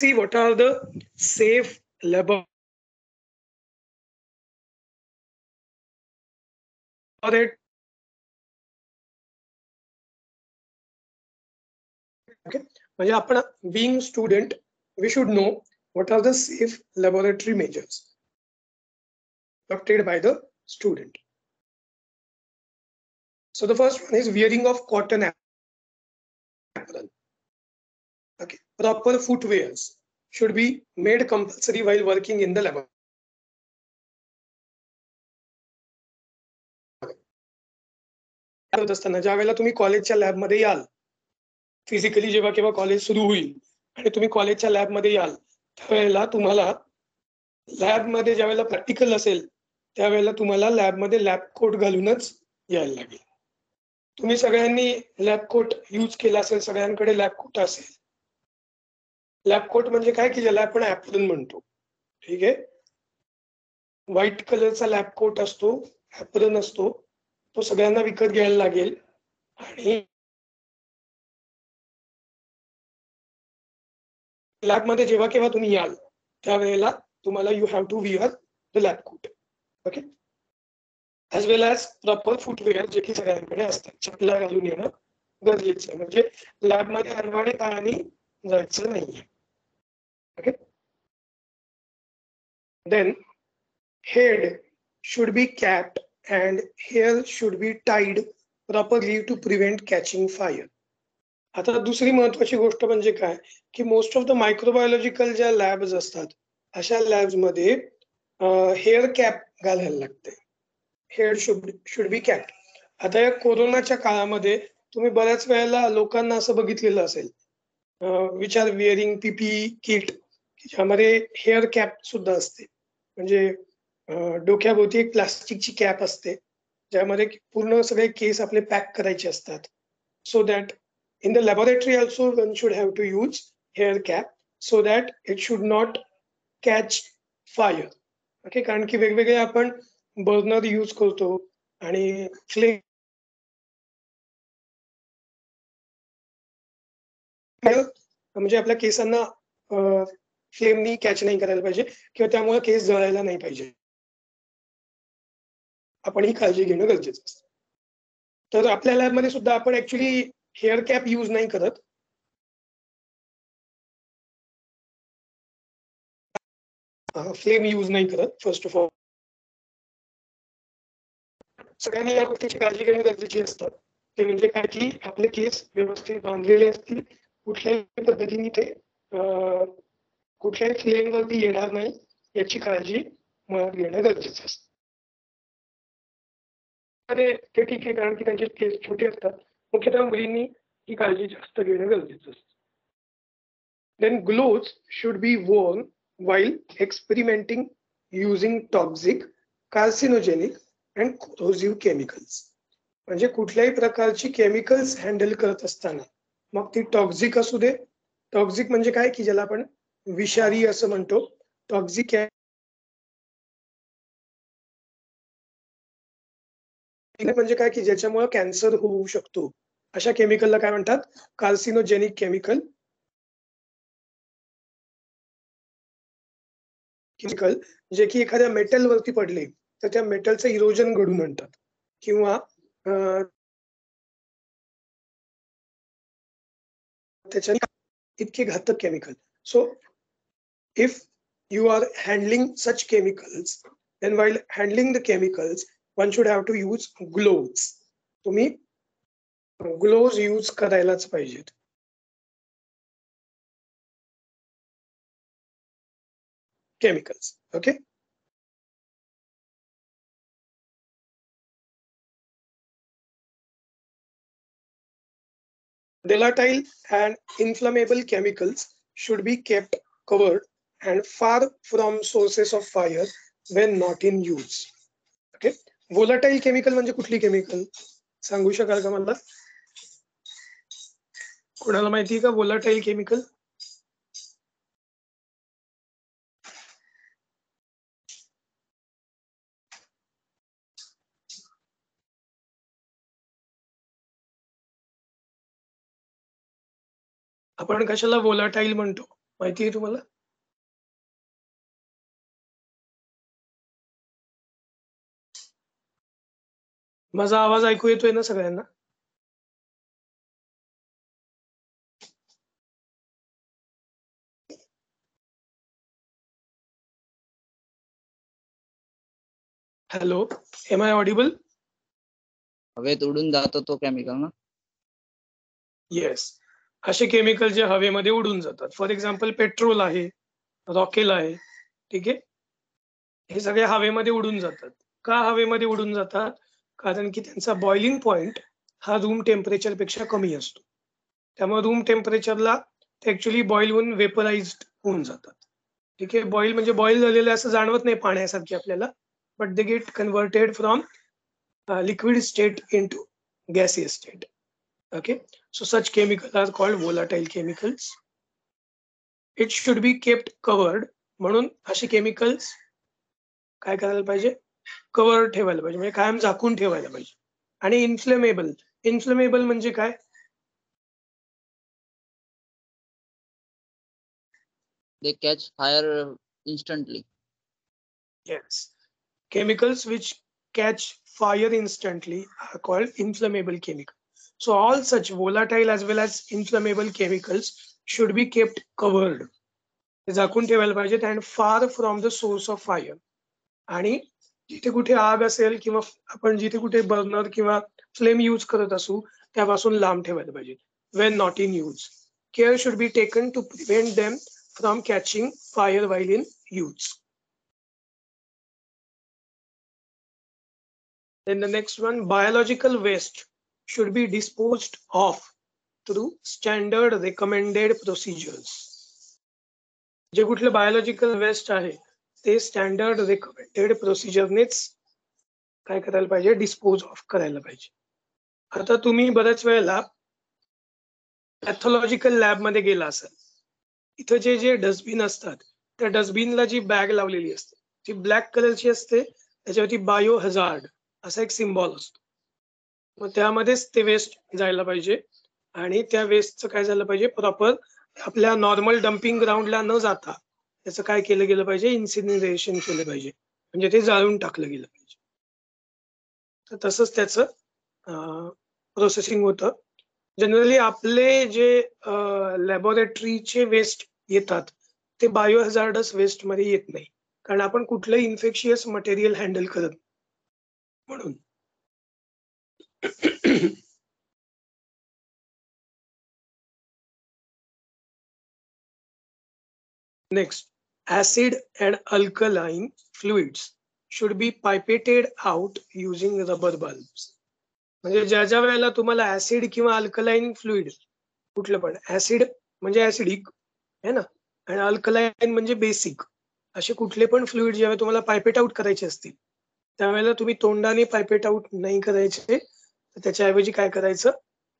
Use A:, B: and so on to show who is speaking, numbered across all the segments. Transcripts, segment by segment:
A: see what are the safe laboratory okay म्हणजे आपण being student we should know what are the safe laboratory measures adopted by the student. So the first one is wearing of cotton apron. Okay, proper footwears should be made compulsory while working in the lab. करत असताना ज्या वेळेला तुम्ही कॉलेजच्या लॅबमध्ये याल, physically जेव्हा केव्हा कॉलेज सुरू होईल आणि तुम्ही कॉलेजच्या लॅबमध्ये याल, त्यावेळेला तुम्हाला लॅबमध्ये ज्यावेळेला प्रॅक्टिकल असेल, त्यावेळेला तुम्हाला लॅबमध्ये लॅब कोट घालूनच यायला लागेल. तुम्ही सगळ्यांनी लॅब कोट यूज केला असेल, सगळ्यांकडे लॅब कोट असेल. लॅब कोट म्हणजे काय की ज्याला आपण ॲप्रॉन म्हणतो. ठीक आहे. व्हाईट कलरचा लॅब कोट असतो, ॲप्रॉन असतो. तो सगळ्यांना विकत घ्यायला लागेल आणि लॅबमध्ये जेव्हा केव्हा तुम्ही याल त्यावेळेला तुम्हाला you have to wear the lab coat. Okay. As well as proper footwear जे की सगळ्यांकडे असतात. चपला घालून येणं गरजेचं आहे. म्हणजे लॅबमध्ये अनवाणी पायाने जायचं नाहीये. Okay. Then head should be capped and hair should be tied properly to prevent catching fire. आता दुसरी महत्वाची गोष्ट म्हणजे काय की मोस्ट ऑफ द मायक्रोबायोलॉजिकल ज्या लॅब्स असतात अशा लॅब्स मध्ये हेअर कॅप घालायला लागते. Hair should be capped. आता या कोरोनाच्या काळामध्ये तुम्ही बऱ्याच वेळेला लोकांना असं बघितलेलं असेल विच आर विअरिंग पीपी किट ज्यामध्ये हेअर कॅप सुद्धा असते. म्हणजे डोक्याभोवती एक प्लास्टिकची कॅप असते ज्यामध्ये पूर्ण सगळे केस आपले पॅक करायचे असतात. So that in the laboratory also one should have to use hair cap so that it should not catch fire. Okay, कारण की वेगवेगळे आपण बर्नर यूज करतो आणि फ्लेम म्हणजे आपल्या केसांना फ्लेमनी कॅच नाही करायला पाहिजे किंवा त्यामुळे केस जळायला नाही पाहिजे. आपण ही काळजी घेणं गरजेचं असतं. तर आपल्या लॅबमध्ये सुद्धा आपण ऍक्च्युली हेअर कॅप यूज नाही करत. फ्लेम यूज नाही करत. फर्स्ट ऑफ ऑल सगळ्यांनी या गोष्टीची काळजी घेणं गरजेची असतं. ते म्हणजे काय की आपले केस व्यवस्थित बांधलेले असतील, कुठल्याही पद्धतीने ते कुठल्याही फ्लेमवरती येणार नाही याची काळजी मनात घेणं गरजेचं असतं. अरे ते ठीक आहे कारण की त्यांचे केस छोटे असतात. मुख्यतः मुलींनी ही काळजी जास्त घेणं गरजेचं असतं. Then gloves should be worn while experimenting using toxic, carcinogenic and corrosive chemicals. म्हणजे कुठल्याही प्रकारची केमिकल्स हँडल करत असताना मग ती टॉक्झिक असू दे. टॉक्झिक म्हणजे काय की ज्याला आपण विषारी असं म्हणतो. टॉक्झिक म्हणजे काय की ज्याच्यामुळे कॅन्सर होऊ शकतो. अशा केमिकलला काय म्हणतात? Carcinogenic chemical. केमिकल जे की एखाद्या मेटलवरती पडले तर त्या मेटलचं इरोजन घडून आणतात किंवा त्याच्याने इतके घातक chemical. So if you are handling such chemicals, then while handling the chemicals, one should have to use gloves. तुम्ही gloves use करायलाच पाहिजेत. Chemicals, okay? Volatile and inflammable chemicals should be kept covered and far from sources of fire when not in use. Okay? Volatile chemical म्हणजे कुठली chemical सांगू शकाल का मला? कोणाला माहिती आहे का volatile chemical? आपण कशाला volatile म्हणतो? माहिती आहे तुम्हाला? माझा आवाज ऐकू येतोय ना सगळ्यांना? Hello, am I audible?
B: हवेत उडून जातो तो केमिकल ना?
A: येस, असे केमिकल जे हवेमध्ये उडून जातात. फॉर एक्झाम्पल पेट्रोल आहे, रॉकेल आहे, ठीक आहे. हे सगळे हवेमध्ये उडून जातात. का हवेमध्ये उडून जातात? कारण की त्यांचा बॉइलिंग पॉइंट हा रूम टेम्परेचर पेक्षा कमी असतो. त्यामुळे रूम टेम्परेचरला ते ऍक्च्युली बॉईल होऊन वेपराइज्ड होऊन जातात. ठीक आहे, बॉईल म्हणजे बॉईल झालेले असं जाणवत नाही पाण्यासारखे आपल्याला, but they get converted from liquid state into gaseous state. Okay, so such chemicals are called volatile chemicals. It should be kept covered. म्हणून असे केमिकल्स काय करायला पाहिजे? कव्हर ठेवायला पाहिजे, म्हणजे कायम झाकून ठेवायला पाहिजे. आणि इन्फ्लेमेबल म्हणजे काय?
B: They catch fire instantly.
A: Yes, chemicals which catch fire instantly are called inflammable chemicals. So all such volatile as well as inflammable chemicals should be kept covered. झाकून ठेवायला पाहिजेत and far from the source of fire. आणि जिथे कुठे आग असेल किंवा आपण जिथे कुठे बर्नर किंवा फ्लेम यूज करत असू त्यापासून लांब ठेवायला पाहिजे. When not in use, care should be taken to prevent them from catching fire while in use. Then the next one, biological waste should be disposed of through standard recommended procedures. जे कुठलं biological waste आहे ते standard recommended प्रोसिजरनेच काय करायला पाहिजे? Dispose of करायला पाहिजे. आता तुम्ही बऱ्याच वेळेला पॅथॉलॉजिकल लॅब मध्ये गेला असाल, इथं जे जे डस्टबिन असतात त्या डस्टबिनला जी बॅग लावलेली असते ती ब्लॅक कलरची असते, त्याच्यावरती बायो हजार्ड असा एक सिम्बॉल असतो. मग त्यामध्येच ते वेस्ट जायला पाहिजे आणि त्या वेस्टचं काय झालं पाहिजे? प्रॉपर आपल्या नॉर्मल डम्पिंग ग्राउंडला न जाता त्याचं काय केलं गेलं पाहिजे? इन्सिनरेशन केलं पाहिजे, म्हणजे ते जाळून टाकलं गेलं पाहिजे. तर तसंच त्याचं प्रोसेसिंग होतं. जनरली आपले जे लॅबोरेटरीचे वेस्ट येतात ते बायो हजार्डस वेस्ट मध्ये येत नाही, कारण आपण कुठलंही इन्फेक्शियस मटेरियल हँडल करत म्हणून. Next, acid and alkaline fluids should be pipetted out using rubber bulbs. म्हणजे ज्या ज्या वेळेला तुम्हाला ऍसिड किंवा अल्कलाइन फ्लुइड, कुठलं पण ऍसिड म्हणजे ऍसिडिक आहे ना, आणि अल्कलाइन म्हणजे बेसिक, असे कुठले पण फ्लुइड जेव्हा तुम्हाला पायपेट आउट करायचे असतील त्यावेळेला तुम्ही तोंडाने पायपेट आउट नाही करायचे, तर त्याच्याऐवजी काय करायचं?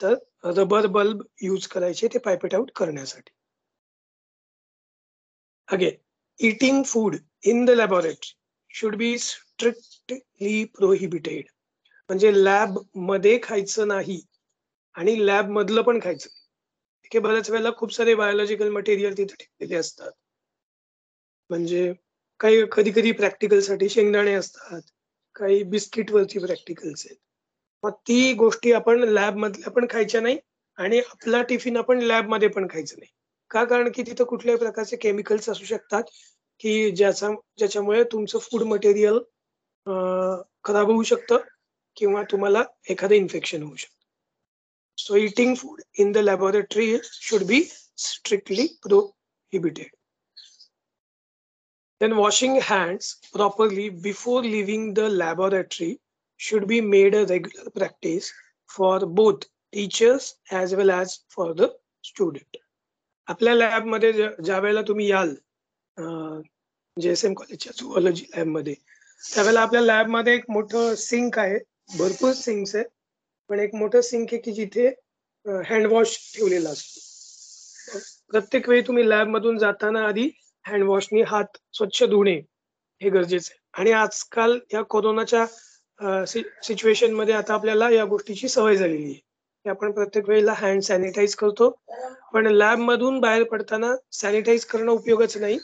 A: तर रबर बल्ब यूज करायचे ते पायपेट आउट करण्यासाठी. Again, eating food in the laboratory should be strictly prohibited. म्हणजे लॅब मध्ये खायचं नाही आणि लॅब मधलं पण खायचं नाही. ठीक आहे, बऱ्याच वेळेला खूप सारे बायोलॉजिकल मटेरियल तिथे ठेवलेले असतात. म्हणजे काही कधी कधी प्रॅक्टिकलसाठी शेंगदाणे असतात, काही बिस्किट वरची प्रॅक्टिकल्स आहेत. मग ती गोष्टी आपण लॅब मधल्या पण खायच्या नाही आणि आपला टिफिन आपण लॅब मध्ये पण खायचं नाही. का? कारण की तिथं कुठल्याही प्रकारचे केमिकल्स असू शकतात की ज्याच्यामुळे तुमचं फूड मटेरियल खराब होऊ शकतं किंवा तुम्हाला एखादं इन्फेक्शन होऊ शकतं. So eating food in the laboratory should be strictly prohibited. Then washing hands properly before leaving the laboratory should be made a regular practice for both teachers as well as for the student. आपल्या लॅबमध्ये ज्या वेळेला तुम्ही याल JSM कॉलेजच्या झुऑलॉजी लॅबमध्ये, त्यावेळेला आपल्या लॅबमध्ये एक मोठं सिंक आहे, भरपूर सिंक्स आहेत, पण एक मोठं सिंक आहे की जिथे हँडवॉश ठेवलेला असतो. प्रत्येक वेळी तुम्ही लॅबमधून जाताना आधी हँडवॉशनी हात स्वच्छ धुणे हे गरजेचं आहे. आणि आजकाल या कोरोनाच्या सिच्युएशन मध्ये आता आपल्याला या गोष्टीची सवय झालेली आहे की आपण प्रत्येक वेळेला हँड सॅनिटाईज करतो पण लॅब मधून बाहेर पडताना सॅनिटाईज करणं उपयोगाचं नाही,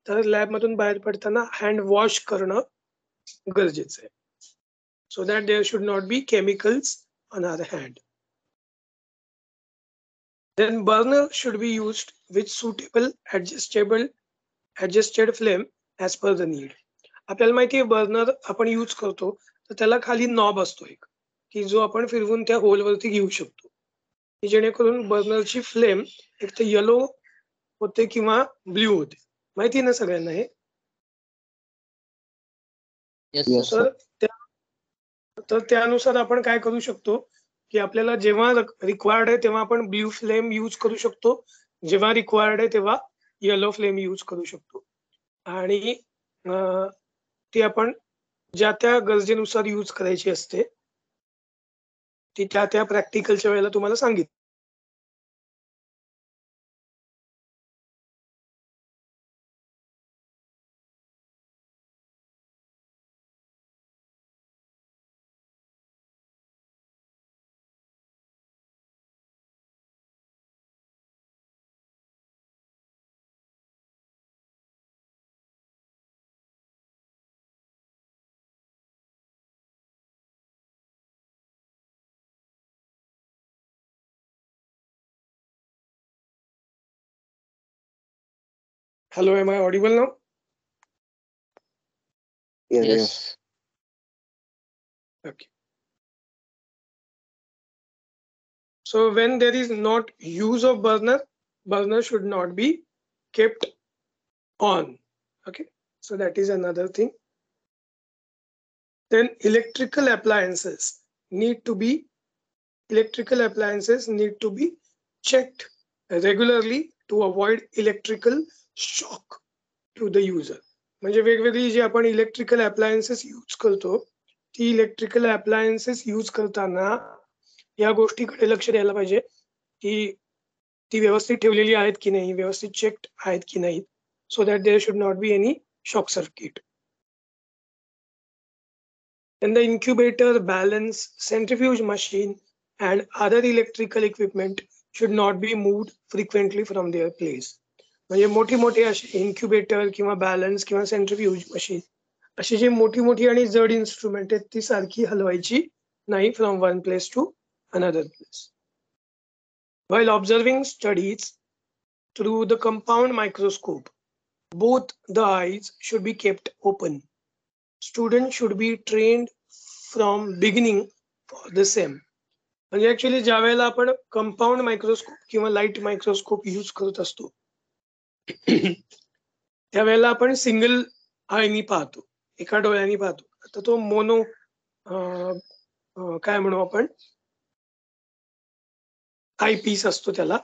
A: तर लॅब मधून बाहेर पडताना हँड वॉश करणं गरजेचं आहे, so that there should not be chemicals on our hand. Then burner should be used with suitable adjusted flame as per the need. आपल्याला माहिती आहे बर्नर आपण यूज करतो तर त्याला खाली नॉब असतो एक, की जो आपण फिरवून त्या होल वरती घेऊ शकतो, की जेणेकरून बर्नरची फ्लेम एक तर येलो होते किंवा ब्ल्यू होते. माहिती आहे ना सगळ्यांना हे?
B: Yes,
A: तर त्यानुसार आपण काय करू शकतो, की आपल्याला जेव्हा रिक्वायर्ड आहे तेव्हा आपण ब्ल्यू फ्लेम यूज करू शकतो, जेव्हा रिक्वायर्ड आहे तेव्हा येलो फ्लेम यूज करू शकतो. आणि ती आपण ज्या त्या गरजेनुसार यूज करायची असते, ती त्या त्या प्रॅक्टिकलच्या वेळेला तुम्हाला सांगितलं. Hello, am I audible now?
B: yes.
A: Okay. So when there is not use of burner should not be kept on. Okay, so that is another thing. Then electrical appliances need to be checked regularly to avoid electrical shock to the user. म्हणजे वेगवेगळी जी आपण electrical appliances use करतो, ती electrical appliances use करताना या गोष्टीकडे लक्ष द्यायला पाहिजे, की ती व्यवस्थित ठेवलेली आहेत की नाही, व्यवस्थित चेक्ड आहेत की नाही, so that there should not be any shock circuit. Then the incubator, balance, centrifuge machine and other electrical equipment should not be moved frequently from their place. म्हणजे मोठी मोठी अशी इन्क्युबेटर किंवा बॅलन्स किंवा सेंट्रिफ्यूज मशीन अशी जी मोठी मोठी आणि जड इन्स्ट्रुमेंट आहेत ती सारखी हलवायची नाही from one place to another place. While observing studies through the compound microscope, both the eyes should be kept open. Students should be trained from beginning for the same. म्हणजे ऍक्च्युअली ज्या वेळेला आपण compound microscope किंवा light microscope use करत असतो त्यावेळेला आपण single आयनी पाहतो, एका डोळ्याने पाहतो. आता तो मोनो काय म्हणू आपण आय पीस असतो त्याला,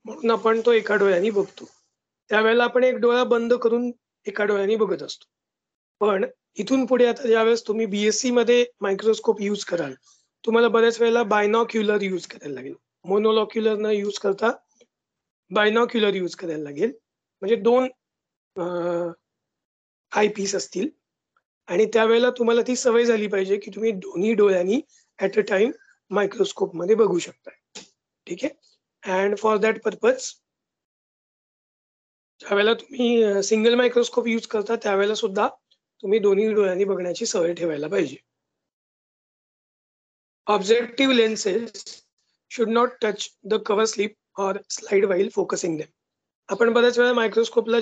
A: म्हणून आपण तो एका डोळ्याने बघतो. त्यावेळेला आपण एक डोळा बंद करून एका डोळ्याने बघत असतो. पण इथून पुढे आता ज्यावेळेस तुम्ही बीएससी मध्ये मायक्रोस्कोप यूज कराल, तुम्हाला बऱ्याच वेळेला बायनॉक्युलर यूज करायला लागेल. मोनोलॉक्युलर न यूज करता बायनॉक्युलर यूज करायला लागेल. म्हणजे दोन आय पीस असतील आणि त्यावेळेला तुम्हाला ती सवय झाली पाहिजे की तुम्ही दोन्ही डोळ्यांनी ऍट अ टाइम मायक्रोस्कोप मध्ये बघू शकता. ठीक आहे. अँड फॉर दॅट पर्पज ज्यावेळेला तुम्ही सिंगल मायक्रोस्कोप यूज करता त्यावेळेला सुद्धा तुम्ही दोन्ही डोळ्यांनी बघण्याची सवय ठेवायला पाहिजे. Objective lenses should not touch the cover slip or slide while focusing them. आपण बऱ्याच वेळा मायक्रोस्कोपला